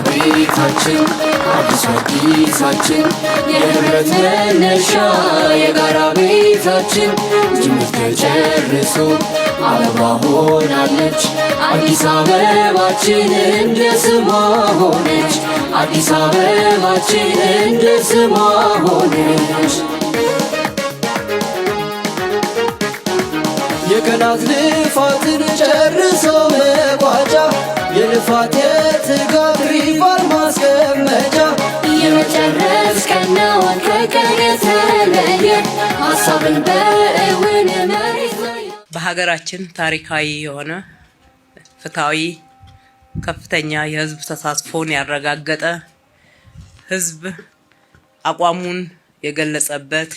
ቤታችን አዲስ አዲሳችን የህብረት መነሻ የጋራ ቤታችን ጅምር ተጨርሶ አበባ ሆናለች አዲስ አበባችን እንደ ስሟ ሆነች አዲስ አበባችን እንደ ስሟ ሆነች የቀናት ልፋትን ጨርሶ መቋጫ የልፋት የትጋት ሪቫር ማስቀመጫ የመጨረስ ቀን ነው ከቀን የተለየ ሀሳብን በእውን መሬት ላይ በሀገራችን ታሪካዊ የሆነ ፍትሃዊ ከፍተኛ የህዝብ ተሳትፎን ያረጋገጠ ህዝብ አቋሙን የገለጸበት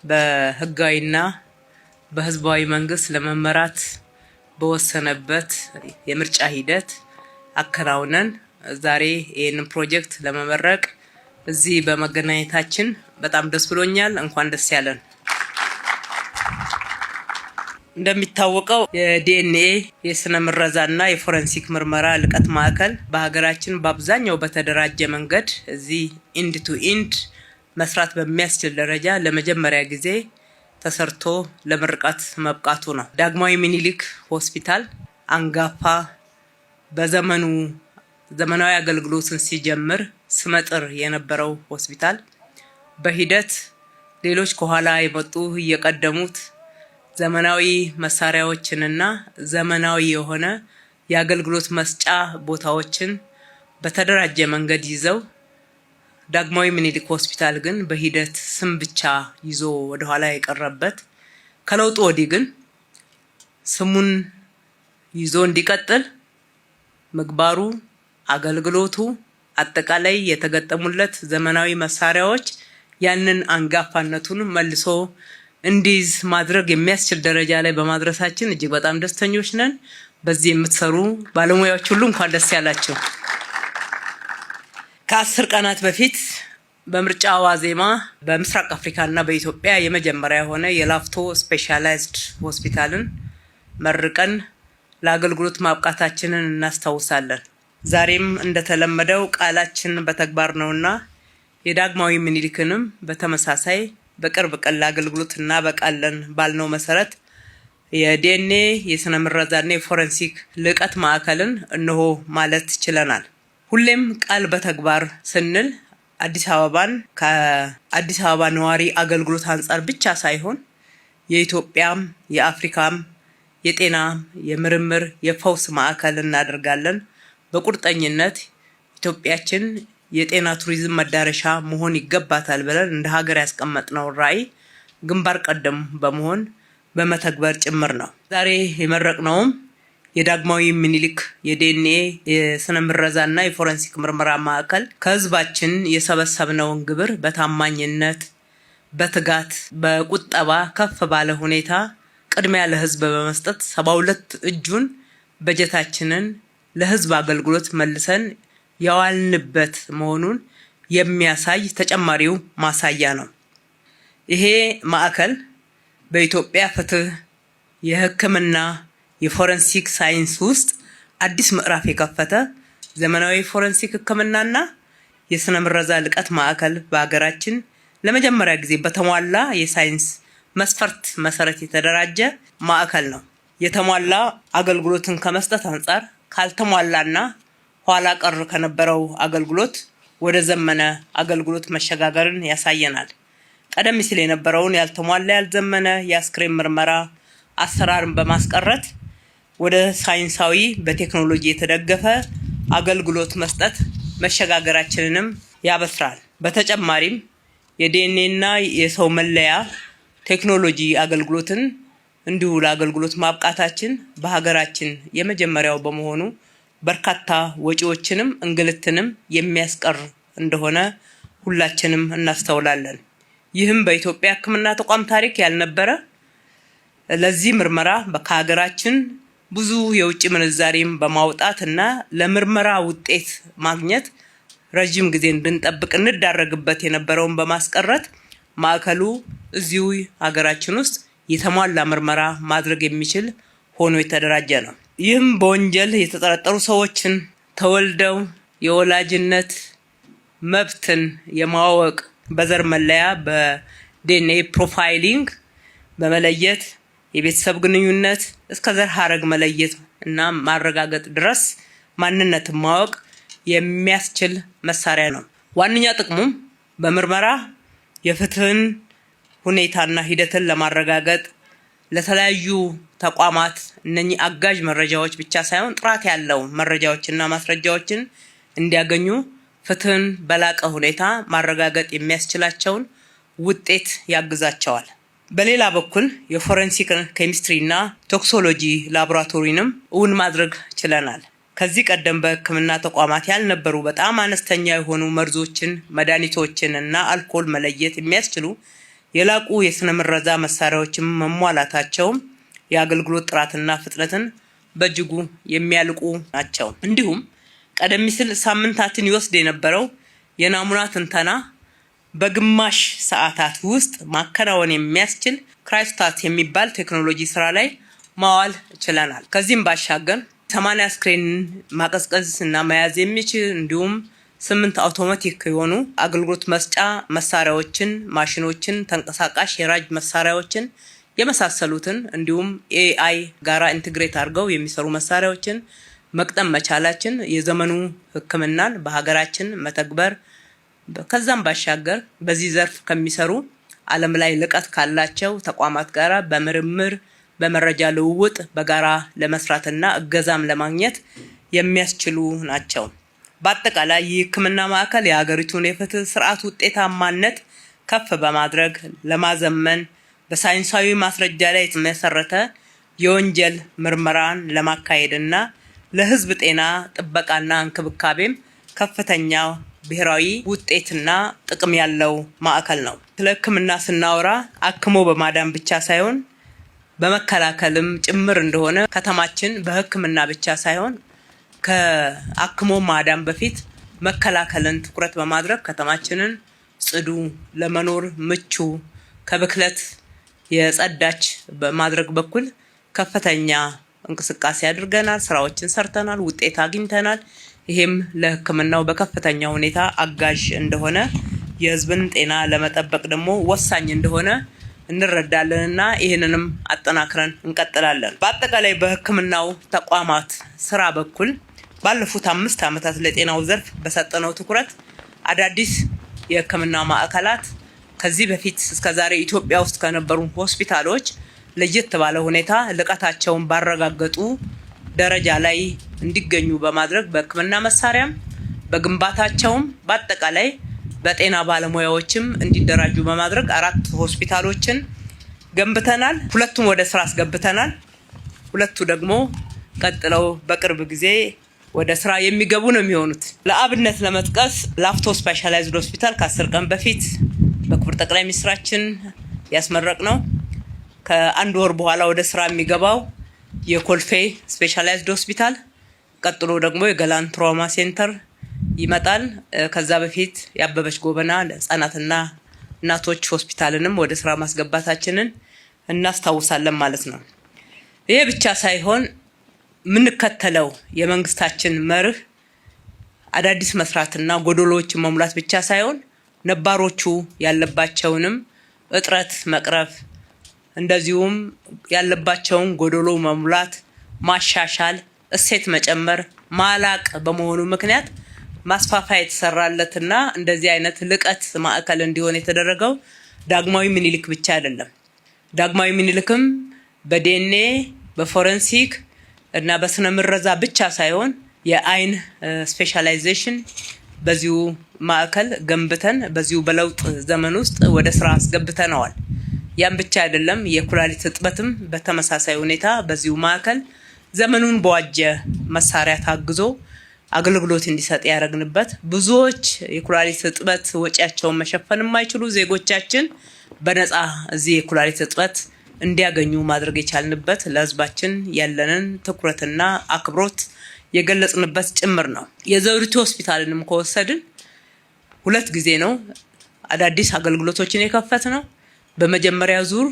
በህጋዊና በህዝባዊ መንግስት ለመመራት በወሰነበት የምርጫ ሂደት አከናውነን ዛሬ ይህንን ፕሮጀክት ለመመረቅ እዚህ በመገናኘታችን በጣም ደስ ብሎኛል። እንኳን ደስ ያለን። እንደሚታወቀው የዲኤንኤ የስነ ምረዛና የፎረንሲክ ምርመራ ልቀት ማዕከል በሀገራችን በአብዛኛው በተደራጀ መንገድ እዚህ ኢንድ ቱ ኢንድ መስራት በሚያስችል ደረጃ ለመጀመሪያ ጊዜ ተሰርቶ ለምርቃት መብቃቱ ነው። ዳግማዊ ምኒልክ ሆስፒታል አንጋፋ በዘመኑ ዘመናዊ አገልግሎትን ሲጀምር ስመጥር የነበረው ሆስፒታል በሂደት ሌሎች ከኋላ የመጡ እየቀደሙት ዘመናዊ መሳሪያዎችንና ዘመናዊ የሆነ የአገልግሎት መስጫ ቦታዎችን በተደራጀ መንገድ ይዘው ዳግማዊ ምኒልክ ሆስፒታል ግን በሂደት ስም ብቻ ይዞ ወደ ኋላ የቀረበት ከለውጡ ወዲህ ግን ስሙን ይዞ እንዲቀጥል ምግባሩ አገልግሎቱ አጠቃላይ የተገጠሙለት ዘመናዊ መሳሪያዎች ያንን አንጋፋነቱን መልሶ እንዲዝ ማድረግ የሚያስችል ደረጃ ላይ በማድረሳችን እጅግ በጣም ደስተኞች ነን። በዚህ የምትሰሩ ባለሙያዎች ሁሉ እንኳን ደስ ያላችሁ። ከ10 ቀናት በፊት በምርጫ ዋዜማ በምስራቅ አፍሪካና በኢትዮጵያ የመጀመሪያ የሆነ የላፍቶ ስፔሻላይዝድ ሆስፒታልን መርቀን ለአገልግሎት ማብቃታችንን እናስታውሳለን። ዛሬም እንደተለመደው ቃላችን በተግባር ነውና የዳግማዊ ምኒልክንም በተመሳሳይ በቅርብ ቀን ለአገልግሎት እናበቃለን ባልነው መሰረት የዲኤንኤ የስነ ምረዛና የፎረንሲክ ልቀት ማዕከልን እነሆ ማለት ችለናል። ሁሌም ቃል በተግባር ስንል አዲስ አበባን ከአዲስ አበባ ነዋሪ አገልግሎት አንጻር ብቻ ሳይሆን የኢትዮጵያም የአፍሪካም የጤና የምርምር የፈውስ ማዕከል እናደርጋለን። በቁርጠኝነት ኢትዮጵያችን የጤና ቱሪዝም መዳረሻ መሆን ይገባታል ብለን እንደ ሀገር ያስቀመጥነው ራዕይ ግንባር ቀደም በመሆን በመተግበር ጭምር ነው። ዛሬ የመረቅነውም የዳግማዊ ምኒልክ የዲኤንኤ የስነ ምረዛና የፎረንሲክ ምርመራ ማዕከል ከህዝባችን የሰበሰብነውን ግብር በታማኝነት በትጋት በቁጠባ ከፍ ባለ ሁኔታ ቅድሚያ ለህዝብ በመስጠት 72 እጁን በጀታችንን ለህዝብ አገልግሎት መልሰን ያዋልንበት መሆኑን የሚያሳይ ተጨማሪው ማሳያ ነው። ይሄ ማዕከል በኢትዮጵያ ፍትህ የህክምና የፎረንሲክ ሳይንስ ውስጥ አዲስ ምዕራፍ የከፈተ ዘመናዊ ፎረንሲክ ህክምናና የስነ ምረዛ ልቀት ማዕከል በሀገራችን ለመጀመሪያ ጊዜ በተሟላ የሳይንስ መስፈርት መሰረት የተደራጀ ማዕከል ነው። የተሟላ አገልግሎትን ከመስጠት አንጻር ካልተሟላና ኋላ ቀር ከነበረው አገልግሎት ወደ ዘመነ አገልግሎት መሸጋገርን ያሳየናል። ቀደም ሲል የነበረውን ያልተሟላ ያልዘመነ የአስክሬን ምርመራ አሰራርን በማስቀረት ወደ ሳይንሳዊ በቴክኖሎጂ የተደገፈ አገልግሎት መስጠት መሸጋገራችንንም ያበስራል። በተጨማሪም የዲኤንኤና የሰው መለያ ቴክኖሎጂ አገልግሎትን እንዲሁ ለአገልግሎት ማብቃታችን በሀገራችን የመጀመሪያው በመሆኑ በርካታ ወጪዎችንም እንግልትንም የሚያስቀር እንደሆነ ሁላችንም እናስተውላለን። ይህም በኢትዮጵያ ሕክምና ተቋም ታሪክ ያልነበረ ለዚህ ምርመራ ከሀገራችን ብዙ የውጭ ምንዛሬም በማውጣት እና ለምርመራ ውጤት ማግኘት ረጅም ጊዜ እንድንጠብቅ እንዳረግበት የነበረውን በማስቀረት ማዕከሉ እዚሁ ሀገራችን ውስጥ የተሟላ ምርመራ ማድረግ የሚችል ሆኖ የተደራጀ ነው። ይህም በወንጀል የተጠረጠሩ ሰዎችን ተወልደው የወላጅነት መብትን የማወቅ በዘር መለያ በዲኤንኤ ፕሮፋይሊንግ በመለየት የቤተሰብ ግንኙነት እስከ ዘር ሐረግ መለየት እና ማረጋገጥ ድረስ ማንነትን ማወቅ የሚያስችል መሳሪያ ነው። ዋነኛ ጥቅሙም በምርመራ የፍትህን ሁኔታና ሂደትን ለማረጋገጥ ለተለያዩ ተቋማት እነኚህ አጋዥ መረጃዎች ብቻ ሳይሆን ጥራት ያለው መረጃዎችና ማስረጃዎችን እንዲያገኙ ፍትህን በላቀ ሁኔታ ማረጋገጥ የሚያስችላቸውን ውጤት ያግዛቸዋል። በሌላ በኩል የፎረንሲክ ኬሚስትሪና ቶክሶሎጂ ላቦራቶሪንም እውን ማድረግ ችለናል። ከዚህ ቀደም በሕክምና ተቋማት ያልነበሩ በጣም አነስተኛ የሆኑ መርዞችን፣ መድኃኒቶችን እና አልኮል መለየት የሚያስችሉ የላቁ የስነ ምረዛ መሳሪያዎችን መሟላታቸውም የአገልግሎት ጥራትና ፍጥነትን በእጅጉ የሚያልቁ ናቸው። እንዲሁም ቀደም ሲል ሳምንታትን ይወስድ የነበረው የናሙና ትንተና በግማሽ ሰዓታት ውስጥ ማከናወን የሚያስችል ክራዮስታት የሚባል ቴክኖሎጂ ስራ ላይ ማዋል ችለናል። ከዚህም ባሻገር 80 አስክሬን ማቀዝቀዝ እና መያዝ የሚችል እንዲሁም 8 አውቶማቲክ የሆኑ አገልግሎት መስጫ መሳሪያዎችን፣ ማሽኖችን፣ ተንቀሳቃሽ የራጅ መሳሪያዎችን የመሳሰሉትን እንዲሁም ኤአይ ጋራ ኢንቴግሬት አድርገው የሚሰሩ መሳሪያዎችን መቅጠም መቻላችን የዘመኑ ሕክምናን በሀገራችን መተግበር ከዛም ባሻገር በዚህ ዘርፍ ከሚሰሩ ዓለም ላይ ልቀት ካላቸው ተቋማት ጋራ በምርምር በመረጃ ልውውጥ በጋራ ለመስራትና እገዛም ለማግኘት የሚያስችሉ ናቸው። በአጠቃላይ ይህ ሕክምና ማዕከል የሀገሪቱን የፍትህ ስርዓት ውጤታማነት ከፍ በማድረግ ለማዘመን በሳይንሳዊ ማስረጃ ላይ የተመሰረተ የወንጀል ምርመራን ለማካሄድና ለህዝብ ጤና ጥበቃና እንክብካቤም ከፍተኛ ብሔራዊ ውጤትና ጥቅም ያለው ማዕከል ነው። ስለ ሕክምና ስናወራ አክሞ በማዳን ብቻ ሳይሆን በመከላከልም ጭምር እንደሆነ ከተማችን በሕክምና ብቻ ሳይሆን ከአክሞ ማዳን በፊት መከላከልን ትኩረት በማድረግ ከተማችንን ጽዱ፣ ለመኖር ምቹ፣ ከብክለት የጸዳች በማድረግ በኩል ከፍተኛ እንቅስቃሴ አድርገናል። ስራዎችን ሰርተናል፣ ውጤት አግኝተናል። ይሄም ለሕክምናው በከፍተኛ ሁኔታ አጋዥ እንደሆነ የህዝብን ጤና ለመጠበቅ ደግሞ ወሳኝ እንደሆነ እንረዳለንና ይህንንም አጠናክረን እንቀጥላለን። በአጠቃላይ በሕክምናው ተቋማት ስራ በኩል ባለፉት 5 ዓመታት ለጤናው ዘርፍ በሰጠነው ትኩረት አዳዲስ የሕክምና ማዕከላት ከዚህ በፊት እስከዛሬ ኢትዮጵያ ውስጥ ከነበሩ ሆስፒታሎች ለየት ባለ ሁኔታ ልቀታቸውን ባረጋገጡ ደረጃ ላይ እንዲገኙ በማድረግ በሕክምና መሳሪያም በግንባታቸውም በአጠቃላይ በጤና ባለሙያዎችም እንዲደራጁ በማድረግ 4 ሆስፒታሎችን ገንብተናል። 2ቱን ወደ ስራ አስገብተናል። 2ቱ ደግሞ ቀጥለው በቅርብ ጊዜ ወደ ስራ የሚገቡ ነው የሚሆኑት። ለአብነት ለመጥቀስ ላፍቶ ስፔሻላይዝድ ሆስፒታል ከ10 ቀን በፊት በክቡር ጠቅላይ ሚኒስትራችን ያስመረቅ ነው። ከ1 ወር በኋላ ወደ ስራ የሚገባው የኮልፌ ስፔሻላይዝድ ሆስፒታል፣ ቀጥሎ ደግሞ የገላን ትራውማ ሴንተር ይመጣል። ከዛ በፊት የአበበች ጎበና ለህፃናትና እናቶች ሆስፒታልንም ወደ ስራ ማስገባታችንን እናስታውሳለን ማለት ነው። ይሄ ብቻ ሳይሆን የምንከተለው የመንግስታችን መርህ አዳዲስ መስራትና ጎዶሎችን መሙላት ብቻ ሳይሆን ነባሮቹ ያለባቸውንም እጥረት መቅረፍ እንደዚሁም ያለባቸውን ጎዶሎ መሙላት፣ ማሻሻል፣ እሴት መጨመር፣ ማላቅ በመሆኑ ምክንያት ማስፋፋያ የተሰራለትና እንደዚህ አይነት ልቀት ማዕከል እንዲሆን የተደረገው ዳግማዊ ምኒልክ ብቻ አይደለም። ዳግማዊ ምኒልክም በዲኤንኤ በፎረንሲክ እና በስነ ምረዛ ብቻ ሳይሆን የአይን ስፔሻላይዜሽን በዚሁ ማዕከል ገንብተን በዚሁ በለውጥ ዘመን ውስጥ ወደ ስራ አስገብተነዋል። ያም ብቻ አይደለም፣ የኩላሊት እጥበትም በተመሳሳይ ሁኔታ በዚሁ ማዕከል ዘመኑን በዋጀ መሳሪያ ታግዞ አገልግሎት እንዲሰጥ ያደረግንበት ብዙዎች የኩላሊት እጥበት ወጪያቸውን መሸፈን የማይችሉ ዜጎቻችን በነፃ እዚህ የኩላሊት እጥበት እንዲያገኙ ማድረግ የቻልንበት ለህዝባችን ያለንን ትኩረትና አክብሮት የገለጽንበት ጭምር ነው። የዘውዲቱ ሆስፒታልንም ከወሰድን 2 ጊዜ ነው አዳዲስ አገልግሎቶችን የከፈት ነው። በመጀመሪያ ዙር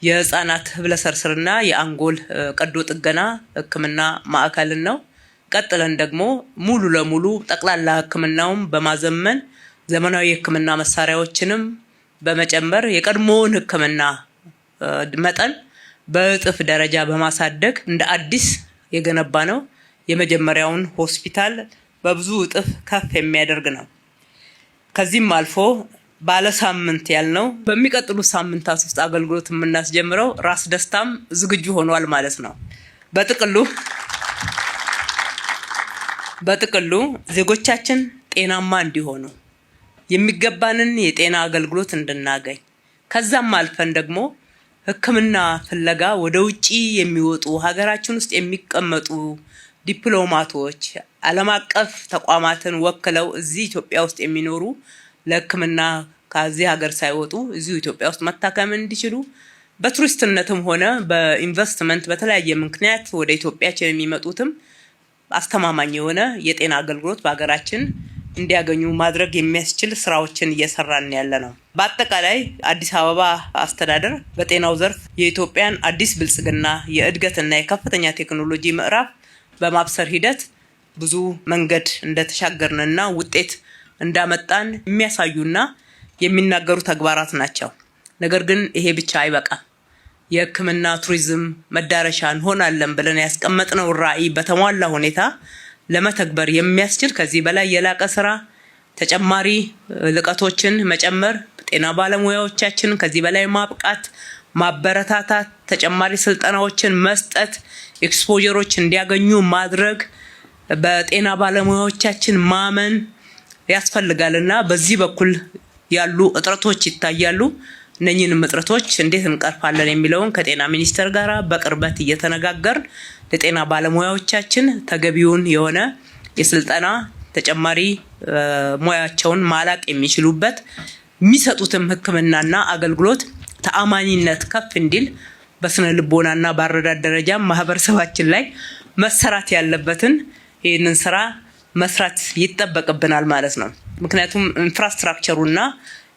የህፃናት ህብለሰርስርና የአንጎል ቀዶ ጥገና ሕክምና ማዕከልን ነው። ቀጥለን ደግሞ ሙሉ ለሙሉ ጠቅላላ ሕክምናውን በማዘመን ዘመናዊ የሕክምና መሳሪያዎችንም በመጨመር የቀድሞውን ሕክምና መጠን በእጥፍ ደረጃ በማሳደግ እንደ አዲስ የገነባ ነው የመጀመሪያውን ሆስፒታል በብዙ እጥፍ ከፍ የሚያደርግ ነው። ከዚህም አልፎ ባለ ሳምንት ያልነው በሚቀጥሉት ሳምንታት ውስጥ አገልግሎት የምናስጀምረው ራስ ደስታም ዝግጁ ሆኗል ማለት ነው። በጥቅሉ ዜጎቻችን ጤናማ እንዲሆኑ የሚገባንን የጤና አገልግሎት እንድናገኝ ከዛም አልፈን ደግሞ ሕክምና ፍለጋ ወደ ውጪ የሚወጡ ሀገራችን ውስጥ የሚቀመጡ ዲፕሎማቶች ዓለም አቀፍ ተቋማትን ወክለው እዚህ ኢትዮጵያ ውስጥ የሚኖሩ ለሕክምና ከዚህ ሀገር ሳይወጡ እዚሁ ኢትዮጵያ ውስጥ መታከም እንዲችሉ በቱሪስትነትም ሆነ በኢንቨስትመንት በተለያየ ምክንያት ወደ ኢትዮጵያችን የሚመጡትም አስተማማኝ የሆነ የጤና አገልግሎት በሀገራችን እንዲያገኙ ማድረግ የሚያስችል ስራዎችን እየሰራን ያለ ነው። በአጠቃላይ አዲስ አበባ አስተዳደር በጤናው ዘርፍ የኢትዮጵያን አዲስ ብልጽግና የእድገትና የከፍተኛ ቴክኖሎጂ ምዕራፍ በማብሰር ሂደት ብዙ መንገድ እንደተሻገርንና ውጤት እንዳመጣን የሚያሳዩና የሚናገሩ ተግባራት ናቸው። ነገር ግን ይሄ ብቻ አይበቃም። የሕክምና ቱሪዝም መዳረሻ እንሆናለን ብለን ያስቀመጥነው ራዕይ በተሟላ ሁኔታ ለመተግበር የሚያስችል ከዚህ በላይ የላቀ ስራ ተጨማሪ ልቀቶችን መጨመር፣ ጤና ባለሙያዎቻችን ከዚህ በላይ ማብቃት፣ ማበረታታት፣ ተጨማሪ ስልጠናዎችን መስጠት፣ ኤክስፖዠሮች እንዲያገኙ ማድረግ፣ በጤና ባለሙያዎቻችን ማመን ያስፈልጋልና በዚህ በኩል ያሉ እጥረቶች ይታያሉ። እነኚህንም እጥረቶች እንዴት እንቀርፋለን የሚለውን ከጤና ሚኒስቴር ጋር በቅርበት እየተነጋገርን ለጤና ባለሙያዎቻችን ተገቢውን የሆነ የስልጠና ተጨማሪ ሙያቸውን ማላቅ የሚችሉበት የሚሰጡትም ሕክምናና አገልግሎት ተአማኒነት ከፍ እንዲል በስነ ልቦናና በአረዳድ ደረጃ ማህበረሰባችን ላይ መሰራት ያለበትን ይህንን ስራ መስራት ይጠበቅብናል ማለት ነው። ምክንያቱም ኢንፍራስትራክቸሩና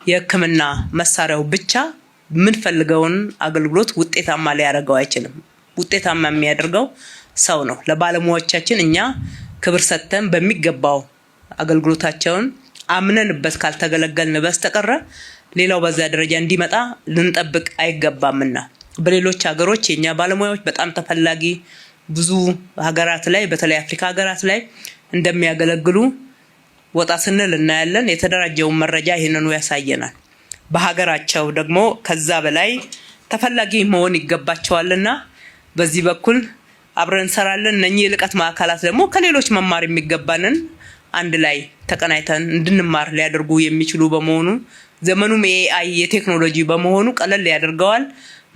የሕክምና መሳሪያው ብቻ የምንፈልገውን አገልግሎት ውጤታማ ሊያደርገው አይችልም። ውጤታማ የሚያደርገው ሰው ነው። ለባለሙያዎቻችን እኛ ክብር ሰጥተን በሚገባው አገልግሎታቸውን አምነንበት ካልተገለገልን በስተቀር ሌላው በዛ ደረጃ እንዲመጣ ልንጠብቅ አይገባምና በሌሎች ሀገሮች የኛ ባለሙያዎች በጣም ተፈላጊ ብዙ ሀገራት ላይ በተለይ አፍሪካ ሀገራት ላይ እንደሚያገለግሉ ወጣ ስንል እናያለን። የተደራጀው መረጃ ይሄንኑ ያሳየናል። በሀገራቸው ደግሞ ከዛ በላይ ተፈላጊ መሆን ይገባቸዋልና በዚህ በኩል አብረን እንሰራለን። እነኚህ የልቀት ማዕከላት ደግሞ ከሌሎች መማር የሚገባንን አንድ ላይ ተቀናይተን እንድንማር ሊያደርጉ የሚችሉ በመሆኑ ዘመኑም የኤአይ የቴክኖሎጂ በመሆኑ ቀለል ያደርገዋል።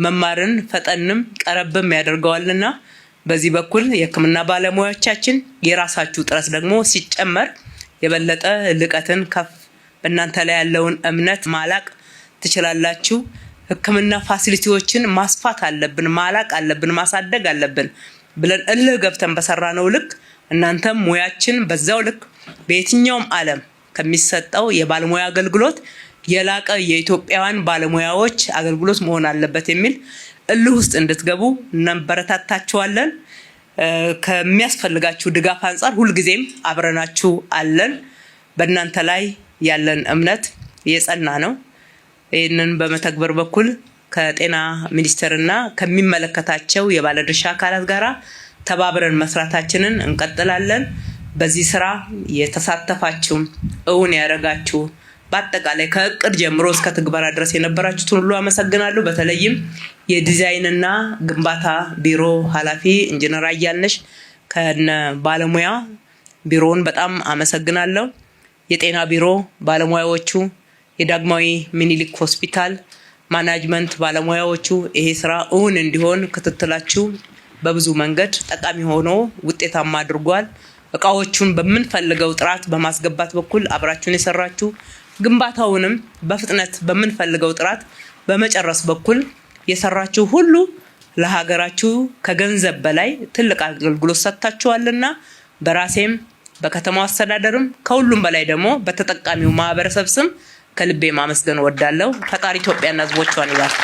መማርን ፈጠንም ቀረብም ያደርገዋልና በዚህ በኩል የሕክምና ባለሙያዎቻችን የራሳችሁ ጥረት ደግሞ ሲጨመር የበለጠ ልቀትን ከፍ በእናንተ ላይ ያለውን እምነት ማላቅ ትችላላችሁ። ሕክምና ፋሲሊቲዎችን ማስፋት አለብን፣ ማላቅ አለብን፣ ማሳደግ አለብን ብለን እልህ ገብተን በሰራነው ልክ እናንተም ሙያችን በዛው ልክ በየትኛውም ዓለም ከሚሰጠው የባለሙያ አገልግሎት የላቀ የኢትዮጵያውያን ባለሙያዎች አገልግሎት መሆን አለበት የሚል እልህ ውስጥ እንድትገቡ እናበረታታችኋለን። ከሚያስፈልጋችሁ ድጋፍ አንፃር ሁልጊዜም አብረናችሁ አለን። በእናንተ ላይ ያለን እምነት የጸና ነው። ይህንን በመተግበር በኩል ከጤና ሚኒስቴርና ከሚመለከታቸው የባለድርሻ አካላት ጋር ተባብረን መስራታችንን እንቀጥላለን። በዚህ ስራ የተሳተፋችሁ እውን ያደረጋችሁ በአጠቃላይ ከእቅድ ጀምሮ እስከ ትግበራ ድረስ የነበራችሁትን ሁሉ አመሰግናለሁ። በተለይም የዲዛይንና ግንባታ ቢሮ ኃላፊ ኢንጂነር አያልነሽ ከነ ባለሙያ ቢሮውን በጣም አመሰግናለሁ። የጤና ቢሮ ባለሙያዎቹ፣ የዳግማዊ ሚኒሊክ ሆስፒታል ማናጅመንት ባለሙያዎቹ ይሄ ስራ እውን እንዲሆን ክትትላችሁ በብዙ መንገድ ጠቃሚ ሆኖ ውጤታማ አድርጓል። እቃዎቹን በምንፈልገው ጥራት በማስገባት በኩል አብራችሁን የሰራችሁ ግንባታውንም በፍጥነት በምንፈልገው ጥራት በመጨረስ በኩል የሰራችሁ ሁሉ ለሀገራችሁ ከገንዘብ በላይ ትልቅ አገልግሎት ሰጥታችኋልና በራሴም በከተማው አስተዳደርም ከሁሉም በላይ ደግሞ በተጠቃሚው ማህበረሰብ ስም ከልቤ ማመስገን ወዳለው ፈጣሪ ኢትዮጵያና ሕዝቦቿን ይባርክ።